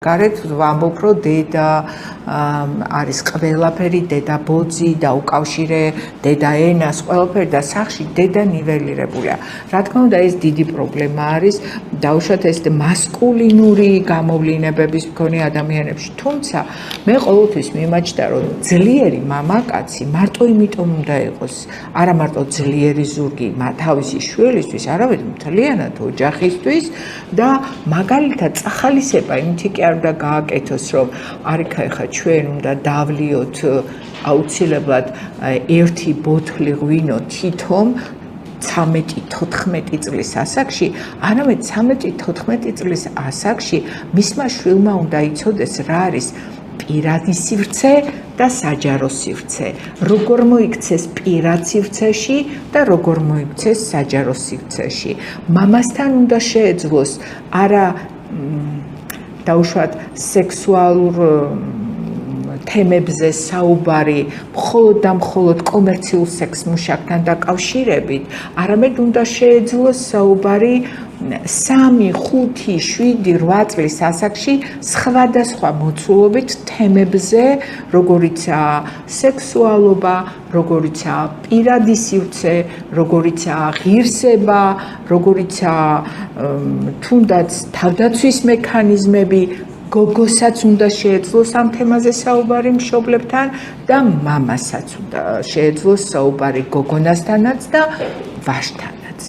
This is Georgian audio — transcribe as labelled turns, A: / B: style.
A: გარეთ ვამბობ, რომ დედა არის ყველაფერი, დედა ბოძი და უკავშირე დედა ენას, ყველაფერი და სახში დედა ნიველირებულია. რა თქმა უნდა, ეს დიდი პრობლემა არის, დაუშვათ ეს მასკულინური გამოვლინებების მქონე ადამიანებში. თუმცა მე ყოველთვის მიმაჩნდა, რომ ძლიერი მამაკაცი მარტო იმიტომ უნდა იყოს, არა მარტო ძლიერი ზურგი თავისი შვილისთვის, არამედ მთლიანად ოჯახისთვის და მაგალითად წახალისება იმითი კი არ უნდა გააკეთოს, რომ არიქა ეხა ჩვენ უნდა დავლიოთ აუცილებლად ერთი ბოთლი ღვინო თითომ 13-14 წლის ასაკში, არამედ 13-14 წლის ასაკში მისმა შვილმა უნდა იცოდეს რა არის პირადი სივრცე და საჯარო სივრცე. როგორ მოიქცეს პირად სივრცეში და როგორ მოიქცეს საჯარო სივრცეში. მამასთან უნდა შეეძლოს არა დაუშვათ სექსუალურ თემებზე საუბარი მხოლოდ და მხოლოდ კომერციულ სექს მუშაკთან დაკავშირებით, არამედ უნდა შეეძლოს საუბარი 3, 5, 7, 8 წლის ასაკში სხვადასხვა მოცულობით თემებზე, როგორიცაა სექსუალობა, როგორიცაა პირადი სივრცე, როგორიცაა ღირსება, როგორიცაა თუნდაც თავდაცვის მექანიზმები, გოგოსაც უნდა შეეძლოს ამ თემაზე საუბარი მშობლებთან და მამასაც უნდა შეეძლოს საუბარი გოგონასთანაც და ვაჟთან.